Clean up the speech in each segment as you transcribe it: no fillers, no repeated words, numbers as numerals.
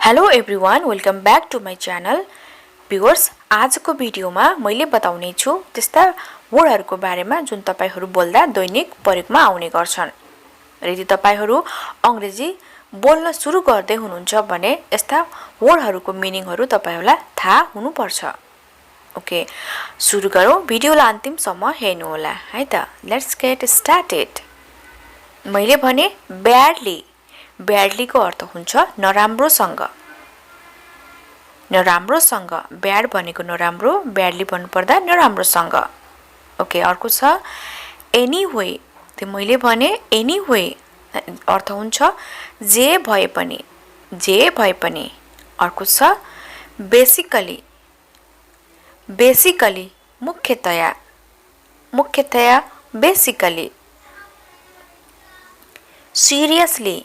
Hello everyone, welcome back to my channel. Viewers, आजको भिडियोमा मैले बताउने छु त्यस्ता वर्डहरूको बारेमा जुन तपाईहरू बोल्दा दैनिक प्रयोगमा आउने गर्छन्। र यदि तपाईहरू अंग्रेजी बोल्न सुरु गर्दै हुनुहुन्छ भने यस्ता वर्डहरूको मिनिङहरू तपाईहरूलाई थाहा हुनुपर्छ। ओके, सुरु गरौँ। भिडियोलाई अन्तिमसम्म हेर्नुहोला है त। Let's get started. मैले भने ब्याडली। ब्याडलीको अर्थ हुन्छ नराम्रोसँग। नराम्रोसँग, ब्याड भनेको नराम्रो, ब्याडली भन्नुपर्दा नराम्रोसँग। ओके, अर्को छ एनीवे। त्यो मैले भने एनीवे अर्थ हुन्छ जे भए पनि, जे भए पनि। अर्को छ बेसिकली। बेसिकली मुख्यतया, मुख्यतया बेसिकली। सिरियसली,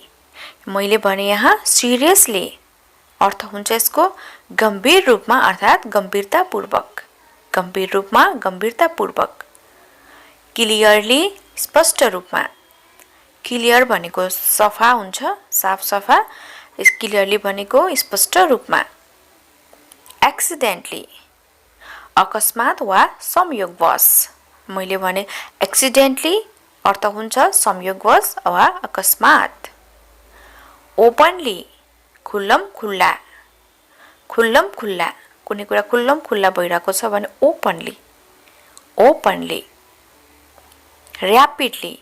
मैले भने यहाँ सिरियसली अर्थ हुन्छ यसको गम्भीर रूपमा अर्थात् गम्भीरतापूर्वक, गम्भीर रूपमा, गम्भीरतापूर्वक। क्लियरली स्पष्ट रूपमा। क्लियर भनेको सफा हुन्छ, साफ सफा। क्लियरली भनेको स्पष्ट रूपमा। एक्सिडेन्टली अकस्मात वा संयोगवश। मैले भने एक्सिडेन्टली अर्थ हुन्छ संयोगवश वा अकस्मात। ओपनली खुल्लम खुल्ला, खुल्लम खुल्ला। कुनै कुरा खुल्लम खुल्ला भइरहेको छ भने ओपनली, ओपनली। ऱ्यापिडली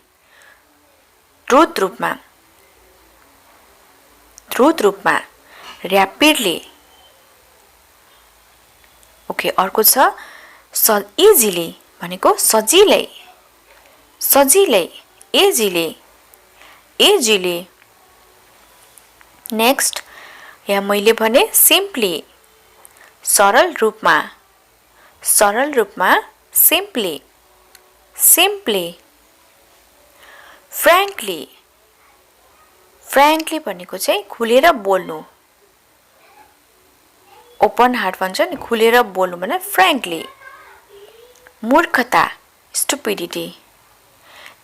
द्रुत रूपमा, द्रुत रूपमा। ऱ्यापिडली। ओके, अर्को छ इजिली भनेको सजिलै, सजिलै। Easily, easily. नेक्स्ट, यहाँ मैले भने सिम्पली सरल रूपमा, सरल रूपमा। Simply, simply. फ्र्याङ्कली, फ्र्याङ्कली भनेको चाहिँ खुलेर बोल्नु। ओपन हार्ट भन्छ नि, खुलेर बोल्नु भने फ्र्याङ्कली। मूर्खता स्टुपिडिटी।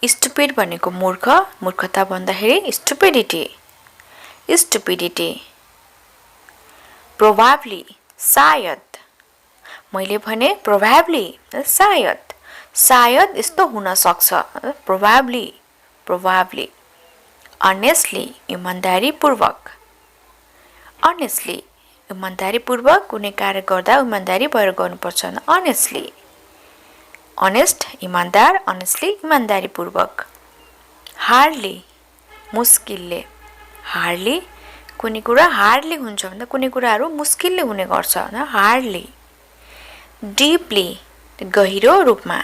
स्टुपिड भनेको मूर्ख, मूर्खता भन्दाखेरि स्टुपिडिटी, स्टुपिडिटी। प्रोभाब्ली सायद। मैले भने प्रोभाब्ली सायद, सायद यस्तो हुन सक्छ। Probably, probably. अनेस्टली इमानदारीपूर्वक। अनेस्टली इमानदारीपूर्वक कुनै कार्य गर्दा इमानदारी भएर गर्नुपर्छ। अनेस्टली, अनेस्ट इमानदार, अनेस्टली इमानदारीपूर्वक। हार्डली मुस्किलले। हार्डली कुनै कुरा हार्डली हुन्छ भन्दा कुनै कुराहरू मुस्किलले हुने गर्छ। हार्डली। डिपली गहिरो रूपमा,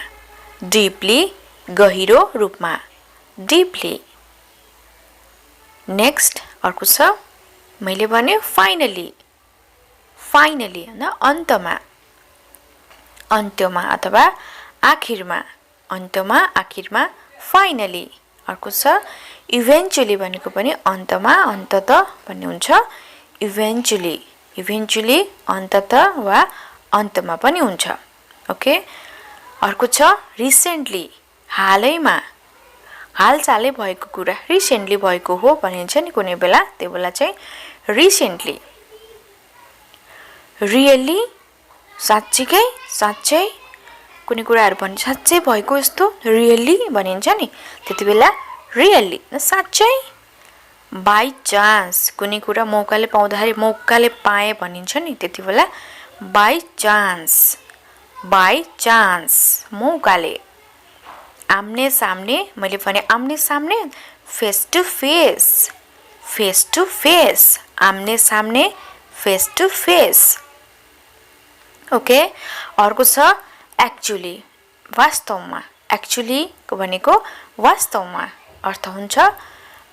डिपली गहिरो रूपमा। डिपली। नेक्स्ट, अर्को छ मैले भने फाइनली। फाइनली अन्तमा, अन्त्यमा अथवा आखिरमा, अन्त्यमा, आखिरमा। फाइनली। अर्को छ इभेन्चुली भनेको पनि अन्तमा, अन्ततः भन्ने हुन्छ। इभेन्चुली, इभेन्चुली अन्ततः वा अन्तमा पनि हुन्छ। ओके, अर्को छ रिसेन्टली हालैमा, हालचालै भएको कुरा रिसेन्टली भएको हो भनिन्छ नि कुनै बेला, त्यो बेला चाहिँ रिसेन्टली। रियल्ली साँच्चीकै, साँच्चै। कुनै कुराहरू भने साँच्चै भएको यस्तो रियल्ली भनिन्छ नि, त्यति बेला रियल्ली साँच्चै। बाई चान्स कुनै कुरा मौकाले पाउँदाखेरि मौकाले पाएँ भनिन्छ नि, त्यति बेला बाई चान्स, बाई चान्स मौकाले। आम्ने सामने मैले भने आम्ने सामने face to face, face to face. आम्ने सामने फेस टु फेस। ओके, अर्को छ एक्चुली वास्तवमा। एक्चुली भनेको वास्तवमा अर्थ हुन्छ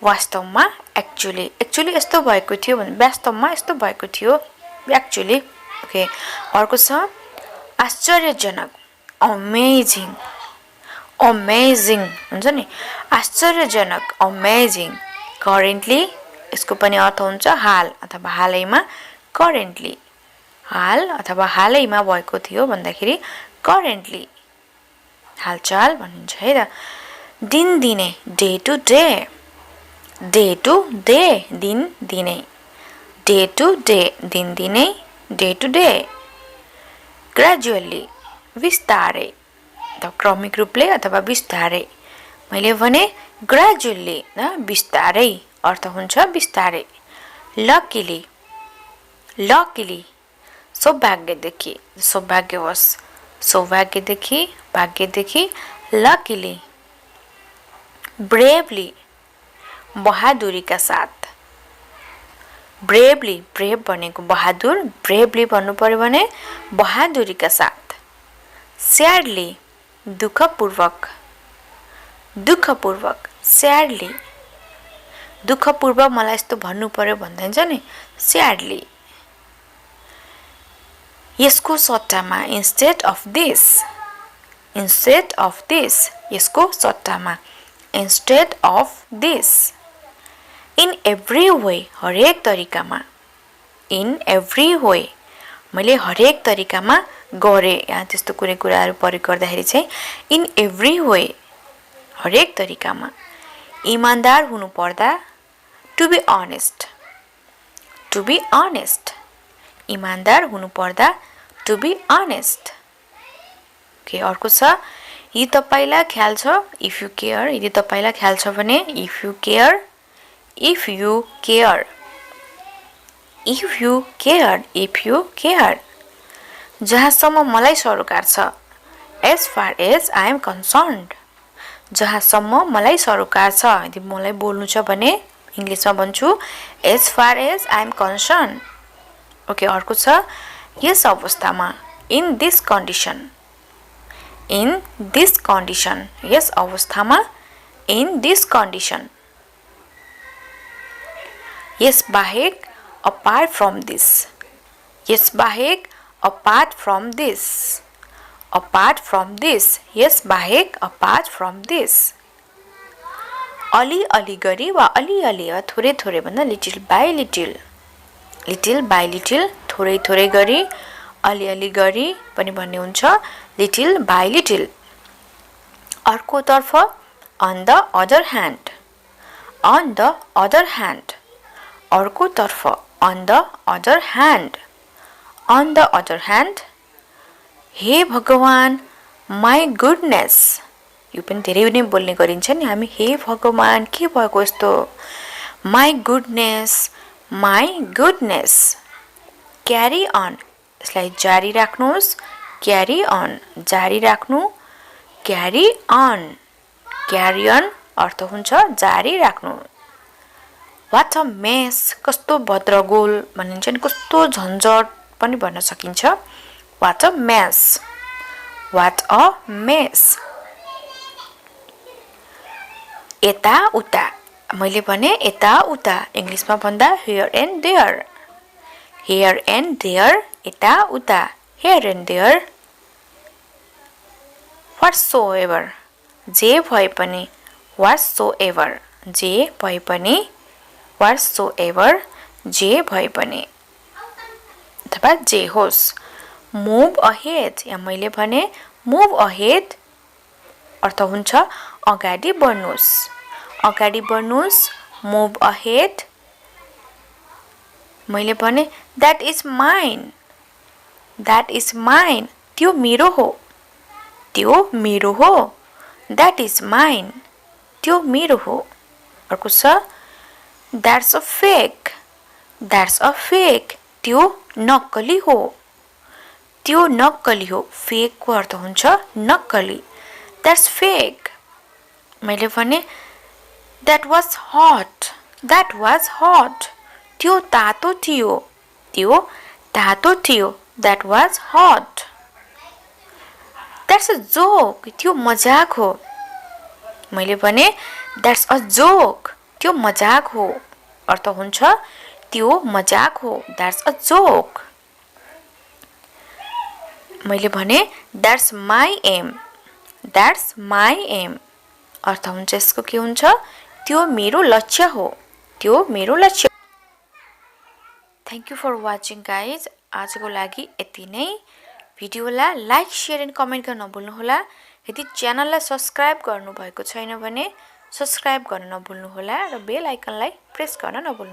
वास्तवमा। एक्चुली, एक्चुली यस्तो भएको थियो भने वास्तवमा यस्तो भएको थियो एक्चुली। ओके, अर्को छ आश्चर्यजनक अमेजिङ, अमेजिङ हुन्छ नि, आश्चर्यजनक अमेजिङ। करेन्टली यसको पनि अर्थ हुन्छ हाल अथवा हालैमा। करेन्टली हाल अथवा हालैमा भएको थियो भन्दाखेरि करेन्टली, हालचाल भनिन्छ है त। दिनदिनै day to day, day to day दिन दिनै। Day to day, दिनदिनै, day to day. Gradually, बिस्तारै, अथवा क्रमिक रूपले अथवा बिस्तारै. मैले भने gradually, बिस्तारै अर्थ हुन्छ बिस्तारै. Luckily, luckily, सौभाग्यदेखि, सौभाग्यवश, सौभाग्यदेखि, भाग्यदेखि. Luckily, bravely, बहादुरीका साथ. Bravely, brave भनेको बहादुर, bravely भन्नु पर्यो भने बहादुरीका साथ. Sadly, दुःखपूर्वक, दुःखपूर्वक, sadly. दुःखपूर्वक मलाई यस्तो भन्नु पर्यो भन्दै हुन्छ नि, sadly. यसको सट्टामा, instead of this, instead of this, यसको सट्टामा, instead of this. In every way, हरेक तरिकामा. In every way, मैले हरेक तरिकामा गरे. यहाँ त्यस्तो कुनै कुराहरु प्रयोग गर्दाखेरि चाहिँ in every way, हरेक तरिकामा. इमानदार हुनु पर्दा, to be honest, to be honest. इमानदार हुनु पर्दा, to be honest. के अर्को छ, यदि तपाईलाई ख्याल छ, if you care, यदि तपाईलाई ख्याल छ भने if you care, if you care, if you care, if you care. जहाँसम्म मलाई सरोकार छ, as far as I am concerned. जहाँसम्म मलाई सरोकार छ, यदि मलाई बोल्नु छ भने इंग्लिशमा भन्छु as far as I am concerned. Okay, अर्को छ, यस अवस्थामा, in this condition, in this condition, यस अवस्थामा, in this condition. यस बाहेक, apart from this, यस बाहेक, apart from this, apart from this, यस बाहेक, apart from this. अलि अलि गरी वा अलि अलि वा थोरै थोरै भन्दा little by little, little by little, थोरै थोरै गरी, अलि अलि गरी पनि भन्ने हुन्छ little by little. अर्को तर्फ, on the other hand, on the other hand. अर्को तर्फ, on the other hand, on the other hand. हे भगवान, my goodness. यो पनि धेरै नै बोल्ने गरिन्छ नि हामी, हे भगवान के भएको यस्तो. My goodness, my goodness. Carry on, यसलाई जारी राख्नुहोस्, carry on, जारी राख्नु, carry on, carry on अर्थ हुन्छ जारी राख्नु. What a mess, कस्तो भद्रगोल भनिन्छ नि, कस्तो झन्झट पनि भन्न सकिन्छ. What a mess, what a mess. यता उता, मैले भने यता उता, इंग्लिशमा भन्दा here and there, here and there, यता उता, here and there. Whatsoever, जे भए पनि, whatsoever, जे भए पनि, whatsoever, जे भए पनि अथवा जे होस्. Move ahead, या मैले भने move ahead अर्थ हुन्छ अगाडि बढ्नुस्, अगाडि बढ्नुस्. Move ahead. मैले भने that is mine, that is mine, त्यो मेरो हो, त्यो मेरो हो. That is mine, त्यो मेरो हो. अर्को छ, that's a fake, that's a fake, त्यो नक्कली हो, त्यो नक्कली हो. fake को अर्थ हुन्छ नक्कली. That's fake. मैले भने that was hot, that was hot, त्यो तातो थियो, त्यो तातो थियो. That was hot. That's a joke, त्यो मजाक हो. मैले भने that's a joke, त्यो मजाक हो. अर्थ हुन्छ त्यो मजाक हो. That's a joke. मैले भने that's my aim, that's my aim. अर्थ हुन्छ यसको के हुन्छ, त्यो मेरो लक्ष्य हो, त्यो मेरो लक्ष्य. Thank you for watching guys. आजको लागि यति नै. भिडियोलाई लाइक, शेयर एन्ड कमेन्ट गर्न नभुल्नु होला. यदि च्यानललाई सब्स्क्राइब गर्नु भएको छैन भने सब्स्क्राइब गर्न नभुल्नु होला र बेल आइकनलाई प्रेस गर्न नभुल्नु.